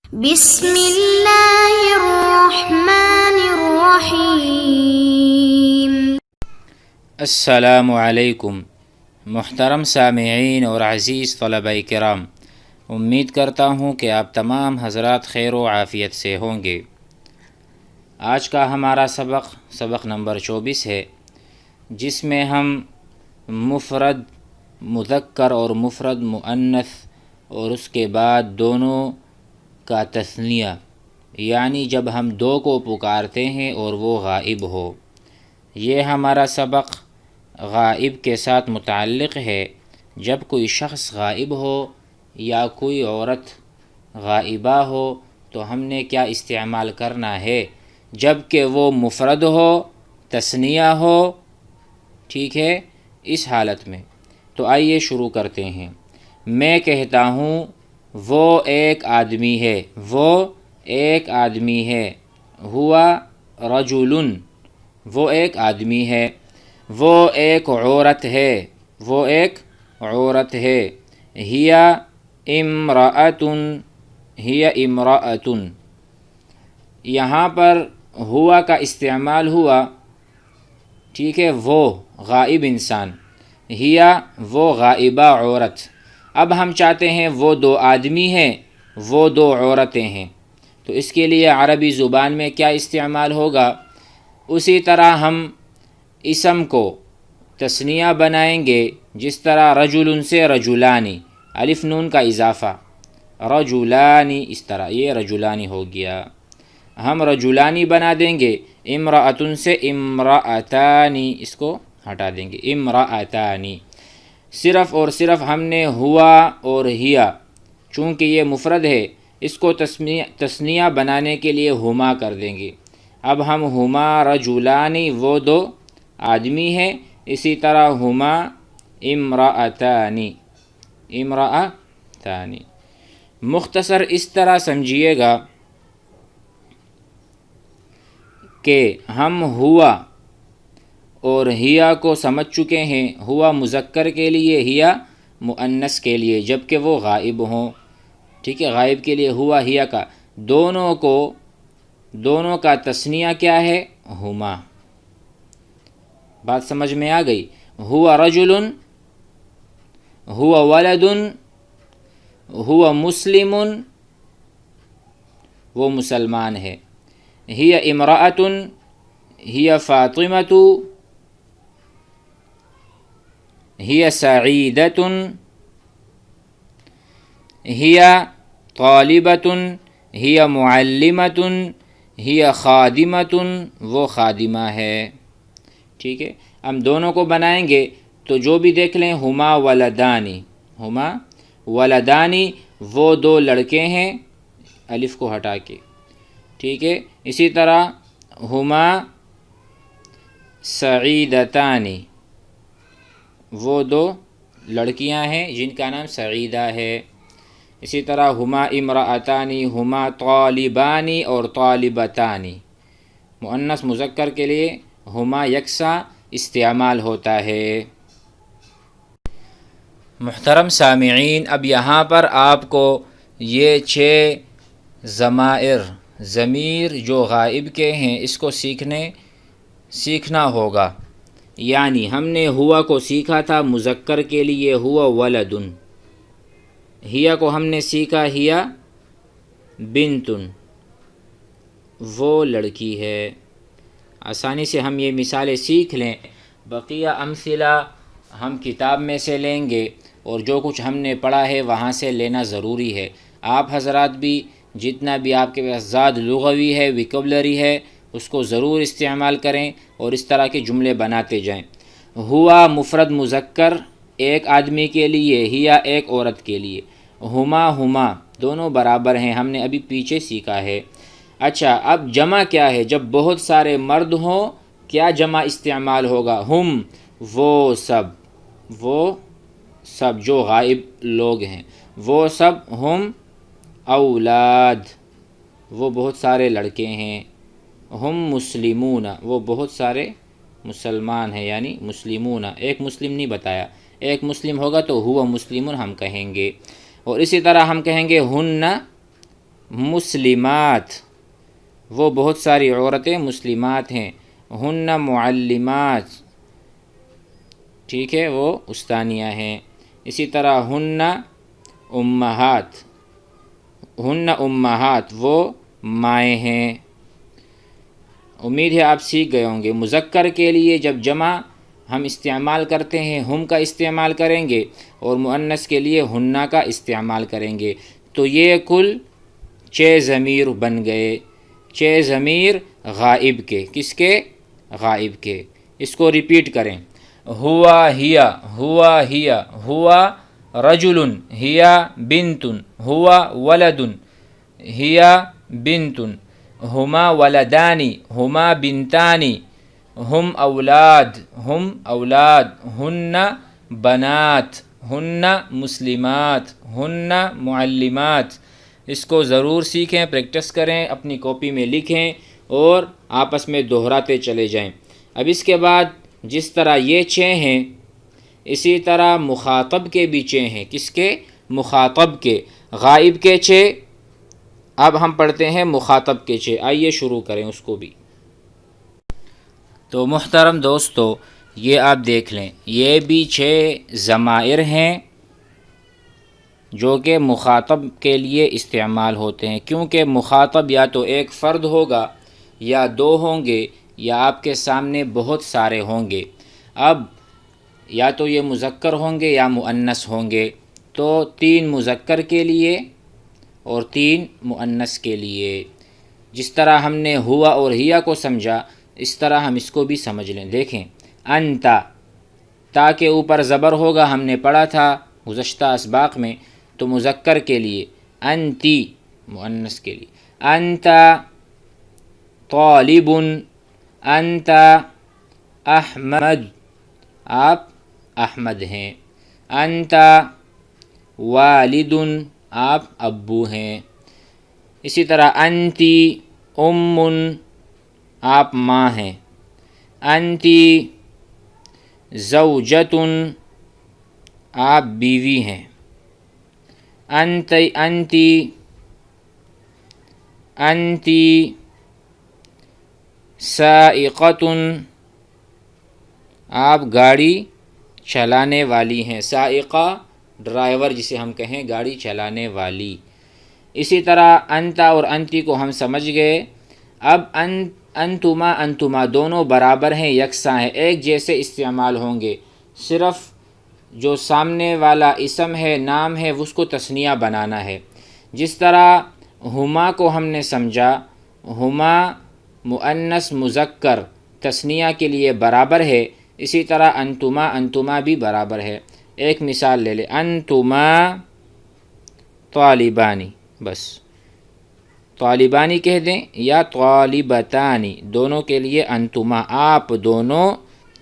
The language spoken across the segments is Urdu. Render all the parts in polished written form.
بسم اللہ الرحمن الرحیم۔ السلام علیکم محترم سامعین اور عزیز طلبہ کرام، امید کرتا ہوں کہ آپ تمام حضرات خیر و عافیت سے ہوں گے۔ آج کا ہمارا سبق نمبر 24 ہے، جس میں ہم مفرد مذکر اور مفرد مؤنث اور اس کے بعد دونوں کا تثنیہ، یعنی جب ہم دو کو پکارتے ہیں اور وہ غائب ہو۔ یہ ہمارا سبق غائب کے ساتھ متعلق ہے۔ جب کوئی شخص غائب ہو یا کوئی عورت غائبہ ہو تو ہم نے کیا استعمال کرنا ہے، جب کہ وہ مفرد ہو، تثنیہ ہو، ٹھیک ہے، اس حالت میں۔ تو آئیے شروع کرتے ہیں۔ میں کہتا ہوں وہ ایک آدمی ہے، وہ ایک آدمی ہے۔ ہوا رجل، وہ ایک آدمی ہے۔ وہ ایک عورت ہے، وہ ایک عورت ہے۔ ہیا امرأۃ، ہیا امرأۃ۔ یہاں پر ہوا کا استعمال ہوا، ٹھیک ہے، وہ غائب انسان، ہیا وہ غائبہ عورت۔ اب ہم چاہتے ہیں وہ دو آدمی ہیں، وہ دو عورتیں ہیں، تو اس کے لیے عربی زبان میں کیا استعمال ہوگا؟ اسی طرح ہم اسم کو تثنیہ بنائیں گے، جس طرح رجل سے رجلانی، الف نون کا اضافہ، رجلانی، اس طرح یہ رجلانی ہو گیا۔ ہم رجلانی بنا دیں گے، امرأۃ سے امرأتانی، اس کو ہٹا دیں گے، امرأتانی۔ صرف اور صرف ہم نے ہوا اور ہیا، چونکہ یہ مفرد ہے، اس کو تثنیہ بنانے کے لیے ہما کر دیں گے۔ اب ہم ہما رجلانی، وہ دو آدمی ہیں، اسی طرح ہما امرأتانی، امرأتانی۔ مختصر اس طرح سمجھیے گا کہ ہم ہوا اور ہیا کو سمجھ چکے ہیں، ہوا مذکر کے لیے، ہیا مؤنث کے لیے، جبکہ وہ غائب ہوں، ٹھیک ہے۔ غائب کے لیے ہوا ہیا کا، دونوں کا تثنیہ کیا ہے؟ ہما۔ بات سمجھ میں آ گئی؟ ہوا رجل، ہوا ولد، ہوا مسلم، وہ مسلمان ہے۔ ہی امرأۃ، ہی فاطمۃ، ہی سعیدۃ، ہی طالبۃ، ہی معلمۃ، ہی خادمۃ، وہ خادمہ ہے، ٹھیک ہے۔ ہم دونوں کو بنائیں گے تو جو بھی دیکھ لیں، ہما ولدانی، ہما ولدانی، وہ دو لڑکے ہیں، الف کو ہٹا کے، ٹھیک ہے۔ اسی طرح ہما سعیدتانی، وہ دو لڑکیاں ہیں جن کا نام سعیدہ ہے۔ اسی طرح ہما امرأتانی، ہما طالبانی اور طالبتانی۔ مؤنث مذکر کے لیے ہما یکساں استعمال ہوتا ہے۔ محترم سامعین، اب یہاں پر آپ کو یہ 6 ضمیر جو غائب کے ہیں، اس کو سیکھنا ہوگا۔ یعنی ہم نے ہوا کو سیکھا تھا مذکر کے لیے، ہوا ولدن۔ ہیا کو ہم نے سیکھا، ہیا بنتن، وہ لڑکی ہے۔ آسانی سے ہم یہ مثالیں سیکھ لیں، بقیہ امثلہ ہم کتاب میں سے لیں گے، اور جو کچھ ہم نے پڑھا ہے وہاں سے لینا ضروری ہے۔ آپ حضرات بھی جتنا بھی آپ کے پاس زاد لغوی ہے، ویکیبلری ہے، اس کو ضرور استعمال کریں اور اس طرح کے جملے بناتے جائیں۔ ہوا مفرد مذکر ایک آدمی کے لیے، ہیا ایک عورت کے لیے۔ ہما دونوں برابر ہیں، ہم نے ابھی پیچھے سیکھا ہے۔ اچھا، اب جمع کیا ہے؟ جب بہت سارے مرد ہوں، کیا جمع استعمال ہوگا؟ ہم، وہ سب جو غائب لوگ ہیں، وہ سب۔ ہم اولاد، وہ بہت سارے لڑکے ہیں۔ ہم مسلمون، وہ بہت سارے مسلمان ہیں، یعنی مسلمون، ایک مسلم نہیں بتایا، ایک مسلم ہوگا تو ہوا مسلمون ہم کہیں گے۔ اور اسی طرح ہم کہیں گے ہن مسلمات، وہ بہت ساری عورتیں مسلمات ہیں. ہن معلمات، ٹھیک ہے، وہ استانیہ ہیں. اسی طرح ہن امہات، ہن امہات، وہ مائیں ہیں. امید ہے آپ سیکھ گئے ہوں گے. مذکر کے لیے جب جمع ہم استعمال کرتے ہیں ہم کا استعمال کریں گے، اور مؤنث کے لیے ہنہ کا استعمال کریں گے. تو یہ کل 6 ضمیر بن گئے. 6 ضمیر غائب کے. کس کے؟ غائب کے. اس کو ریپیٹ کریں. ہوا ہیا، ہوا ہیا، ہوا رجل، ہیا بنت، ہوا ولد، ہیا بنت، ہما ولدانی، ہما بنتانی، ہم اولاد، ہم اولاد، ہن بنات، ہن مسلمات، ہن معلمات. اس کو ضرور سیکھیں، پریکٹس کریں، اپنی کاپی میں لکھیں اور آپس میں دہراتے چلے جائیں. اب اس کے بعد جس طرح یہ 6 ہیں، اسی طرح مخاطب کے بھی 6 ہیں. کس کے؟ مخاطب کے. غائب کے 6. اب ہم پڑھتے ہیں مخاطب کے 6. آئیے شروع کریں اس کو بھی. تو محترم دوستو، یہ آپ دیکھ لیں، یہ بھی 6 ضمائر ہیں جو کہ مخاطب کے لیے استعمال ہوتے ہیں. کیونکہ مخاطب یا تو ایک فرد ہوگا، یا 2 ہوں گے، یا آپ کے سامنے بہت سارے ہوں گے. اب یا تو یہ مذکر ہوں گے یا مؤنث ہوں گے. تو 3 مذکر کے لیے اور 3 مؤنث کے لیے. جس طرح ہم نے ہوا اور ہیا کو سمجھا، اس طرح ہم اس کو بھی سمجھ لیں. دیکھیں، انتا، تا کے اوپر زبر ہوگا، ہم نے پڑھا تھا گزشتہ اسباق میں. تو مذکر کے لیے انتی، مؤنث کے لیے انتا طالب، انتا احمد، آپ احمد ہیں. انتا والد، آپ ابو ہیں. اسی طرح انتی ام، آپ ماں ہیں. انتی زوجۃ، آپ بیوی ہیں. انتی سائقۃ، آپ گاڑی چلانے والی ہیں. سائقہ ڈرائیور جسے ہم کہیں، گاڑی چلانے والی. اسی طرح انتا اور انتی کو ہم سمجھ گئے. اب انتما دونوں برابر ہیں، یکساں ہیں، ایک جیسے استعمال ہوں گے. صرف جو سامنے والا اسم ہے، نام ہے، اس کو تثنیہ بنانا ہے. جس طرح ہما کو ہم نے سمجھا، ہما مؤنث مذکر تثنیہ کے لیے برابر ہے، اسی طرح انتما بھی برابر ہے. ایک مثال لے لیں، انتما طالبانی، بس طالبانی کہہ دیں یا طالبتانی، دونوں کے لیے انتما، آپ دونوں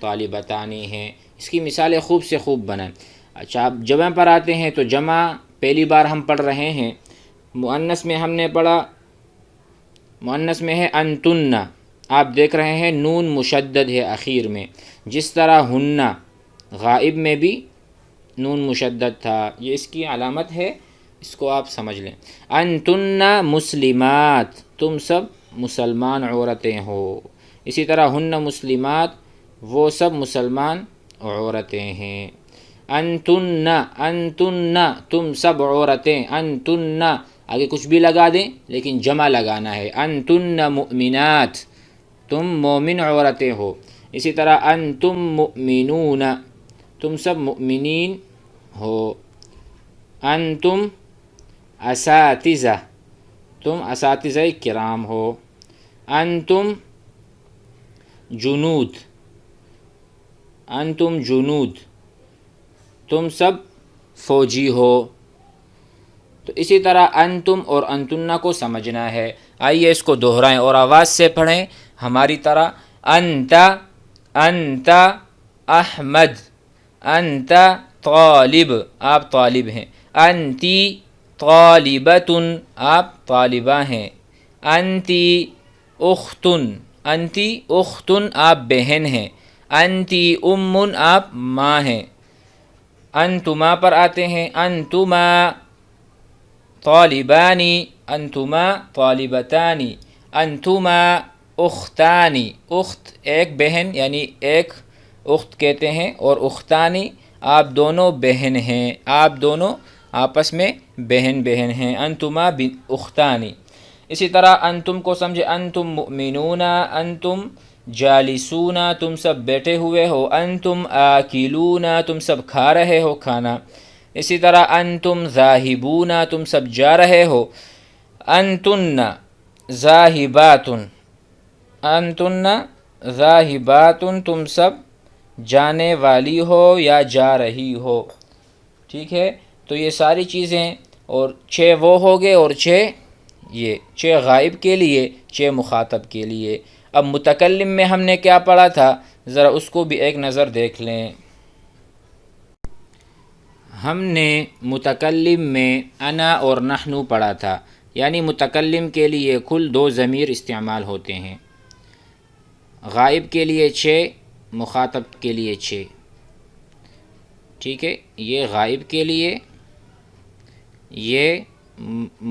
طالبتانی ہیں. اس کی مثالیں خوب سے خوب بنائیں. اچھا، اب جمع پر آتے ہیں. تو جمع پہلی بار ہم پڑھ رہے ہیں. مؤنث میں ہم نے پڑھا، مؤنث میں ہے انتن، آپ دیکھ رہے ہیں نون مشدد ہے اخیر میں. جس طرح ہن، غائب میں بھی نون مشدد تھا، یہ اس کی علامت ہے، اس کو آپ سمجھ لیں. انتن مسلمات، تم سب مسلمان عورتیں ہو. اسی طرح ہن مسلمات، وہ سب مسلمان عورتیں ہیں. انتن تم سب عورتیں. انتن آگے کچھ بھی لگا دیں لیکن جمع لگانا ہے. انتن مؤمنات، تم مومن عورتیں ہو. اسی طرح انتم مؤمنون، تم سب مؤمنین ہو. انتم اساتذہ، تم اساتذہ کرام ہو. انتم جنود، انتم جنود، تم سب فوجی ہو. تو اسی طرح انتم اور انتنا کو سمجھنا ہے. آئیے اس کو دہرائیں اور آواز سے پڑھیں ہماری طرح. انت احمد، انت طالب، آپ طالب ہیں. انتی طالبتن، آپ طالبہ ہیں. انتی اختن، انتی اختن، آپ بہن ہیں. انتی امن، آپ ماں ہیں. انتما پر آتے ہیں. انتما طالبانی، انتما طالبتانی، انتما اختانی، اخت ایک بہن یعنی ایک اخت کہتے ہیں، اور اختانی آپ دونوں بہن ہیں، آپ دونوں آپس میں بہن بہن ہیں، انتما اختانی۔ اسی طرح انتم کو سمجھے، انتم مؤمنون، انتم جالسون، تم سب بیٹھے ہوئے ہو، انتم آکلون، تم سب کھا رہے ہو کھانا۔ اسی طرح انتم ذاہبون، تم سب جا رہے ہو، انتن ذاہبات، انتن ذاہبات، تم سب جانے والی ہو یا جا رہی ہو۔ ٹھیک ہے، تو یہ ساری چیزیں، اور 6 وہ ہو گئے اور 6 یہ، 6 غائب کے لیے، 6 مخاطب کے لیے۔ اب متکلم میں ہم نے کیا پڑھا تھا، ذرا اس کو بھی ایک نظر دیکھ لیں۔ ہم نے متکلم میں انا اور نحن پڑھا تھا، یعنی متکلم کے لیے کل 2 ضمیر استعمال ہوتے ہیں، غائب کے لیے 6، مخاطب کے لیے 6۔ ٹھیک ہے، یہ غائب کے لیے، یہ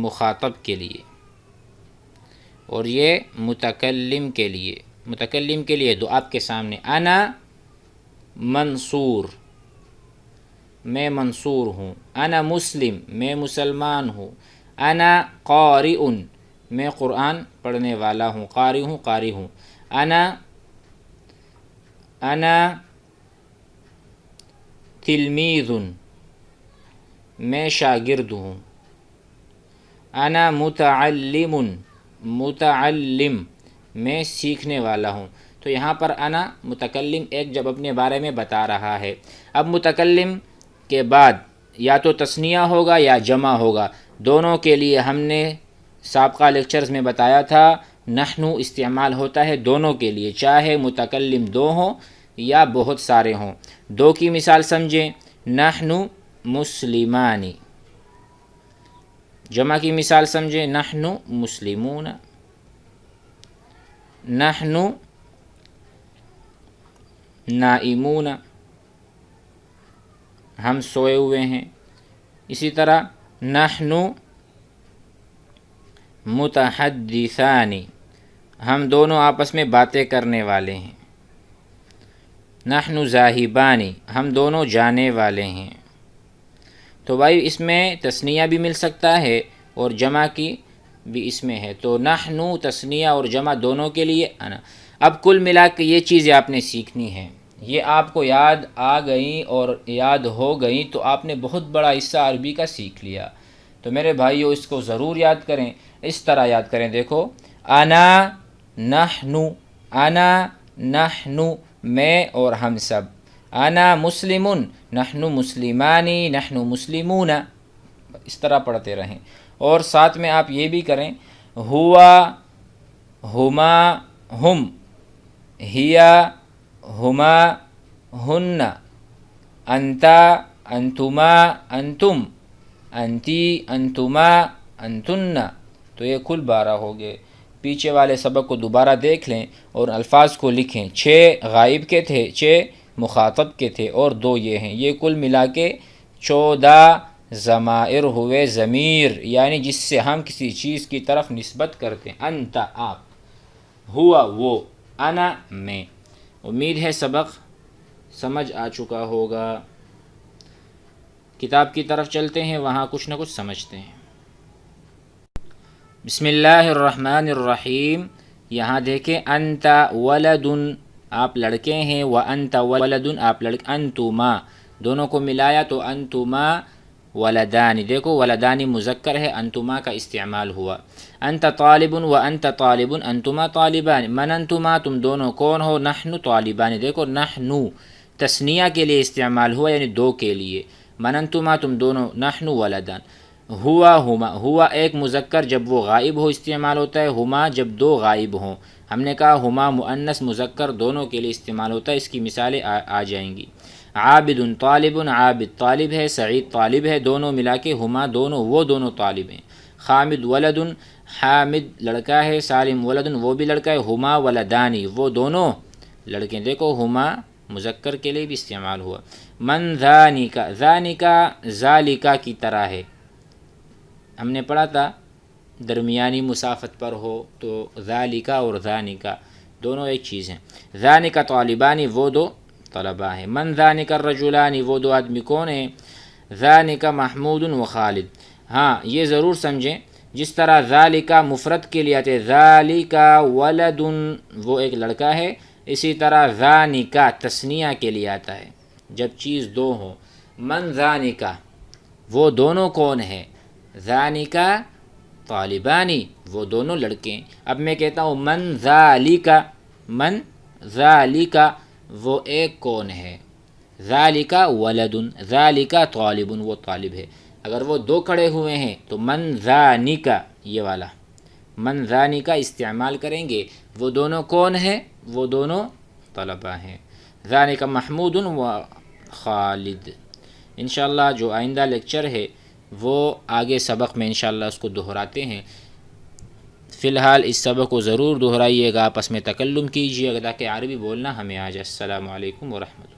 مخاطب کے لیے، اور یہ متکلم کے لیے۔ متکلم کے لیے 2 آپ کے سامنے، انا منصور، میں منصور ہوں، انا مسلم، میں مسلمان ہوں، انا قارئ، میں قرآن پڑھنے والا ہوں، قاری ہوں، قاری ہوں، انا تلمیذ، میں شاگرد ہوں، انا متعلم، متعلم، میں سیکھنے والا ہوں۔ تو یہاں پر انا متکلم ایک جب اپنے بارے میں بتا رہا ہے۔ اب متکلم کے بعد یا تو تثنیہ ہوگا یا جمع ہوگا، دونوں کے لیے ہم نے سابقہ لیکچرز میں بتایا تھا، نحن استعمال ہوتا ہے دونوں کے لیے، چاہے متکلم 2 ہوں یا بہت سارے ہوں۔ 2 کی مثال سمجھیں، نحن مسلمانی، جمع کی مثال سمجھیں، نحن مسلمون، نحن نائمون، ہم سوئے ہوئے ہیں۔ اسی طرح نحن متحدثان، ہم دونوں آپس میں باتیں کرنے والے ہیں۔ نحن ذاہبان، ہم دونوں جانے والے ہیں۔ تو بھائی اس میں تثنیہ بھی مل سکتا ہے اور جمع کی بھی اس میں ہے، تو نحن تثنیہ اور جمع دونوں کے لیے انا۔ اب کل ملا کے یہ چیزیں آپ نے سیکھنی ہیں، یہ آپ کو یاد آ گئیں اور یاد ہو گئیں تو آپ نے بہت بڑا حصہ عربی کا سیکھ لیا۔ تو میرے بھائیو اس کو ضرور یاد کریں، اس طرح یاد کریں، دیکھو، انا نحن، انا نحن، میں اور ہم سب، انا مسلم، نحن مسلمانی، نحن مسلمون، اس طرح پڑھتے رہیں۔ اور ساتھ میں آپ یہ بھی کریں، ہوا، ہما، ہم، ہیا، ہما، ہن، انتا، انتما، انتم، انتی، انتما، انتن، تو یہ کل 12 ہو گئے۔ پیچھے والے سبق کو دوبارہ دیکھ لیں اور الفاظ کو لکھیں، 6 غائب کے تھے، 6 مخاطب کے تھے، اور 2 یہ ہیں، یہ کل ملا کے 14 ضمائر ہوئے، ضمیر یعنی جس سے ہم کسی چیز کی طرف نسبت کرتے ہیں، انت آپ، ہوا وہ، انا میں۔ امید ہے سبق سمجھ آ چکا ہوگا۔ کتاب کی طرف چلتے ہیں، وہاں کچھ نہ کچھ سمجھتے ہیں۔ بسم اللہ الرحمن الرحیم۔ یہاں دیکھیں، انت ولد، آپ لڑکے ہیں، وانت ولد، آپ لڑکے، انتما، دونوں کو ملایا تو انتما ولدان، دیکھو ولدان مذکر ہے، انتما کا استعمال ہوا۔ انت طالب وانت طالب، انتما طالبان، من انتما، تم دونوں کون ہو، نحن طالبان، دیکھو نحن تثنیہ کے لیے استعمال ہوا، یعنی 2 کے لیے، من انتما، تم دونوں، نحن ولدان۔ ہوا، ہما، ہوا ایک مذکر جب وہ غائب ہو استعمال ہوتا ہے، ہما جب 2 غائب ہوں، ہم نے کہا ہما مؤنث مذکر دونوں کے لیے استعمال ہوتا ہے، اس کی مثالیں آ جائیں گی۔ عابد طالب، عابد طالب ہے، سعید طالب ہے، دونوں ملا کے ہما، دونوں وہ دونوں طالب ہیں۔ حامد ولد، حامد لڑکا ہے، سالم ولد، وہ بھی لڑکا ہے، ہما ولدانی، وہ دونوں لڑکے، دیکھو ہما مذکر کے لیے بھی استعمال ہوا۔ من ذانکا، ذانکا ذالکا کی طرح ہے، ہم نے پڑھا تھا درمیانی مسافت پر ہو تو ذالکا اور ذانکا دونوں ایک چیز ہیں. ذانکا طالبانی وہ دو طلبہ ہیں. من ذانکا الرجلانی وہ دو آدمی کون ہیں؟ ذانکا محمود و خالد. ہاں یہ ضرور سمجھیں جس طرح ذالکا مفرد کے لیے آتے ذالکا ولد وہ ایک لڑکا ہے، اسی طرح ذانکا تثنیہ کے لیے آتا ہے جب چیز دو ہو. من ذانکا وہ دونوں کون ہیں؟ ذانکا طالبانی وہ دونوں لڑکے ہیں. اب میں کہتا ہوں من ذالکا، من ذالکا وہ ایک کون ہے؟ ذالکا ولد، ذالکا طالب وہ طالب ہے. اگر وہ دو کھڑے ہوئے ہیں تو من ذانکا یہ والا من ذانکا استعمال کریں گے. وہ دونوں کون ہیں؟ وہ دونوں طلبہ ہیں. ذانکا محمود و خالد. انشاءاللہ جو آئندہ لیکچر ہے وہ آگے سبق میں انشاءاللہ اس کو دہراتے ہیں. فی الحال اس سبق کو ضرور دہرائیے گا، آپس میں تکلم کیجیے گا تاکہ عربی بولنا ہمیں آ جائے. السلام علیکم ورحمۃ اللہ.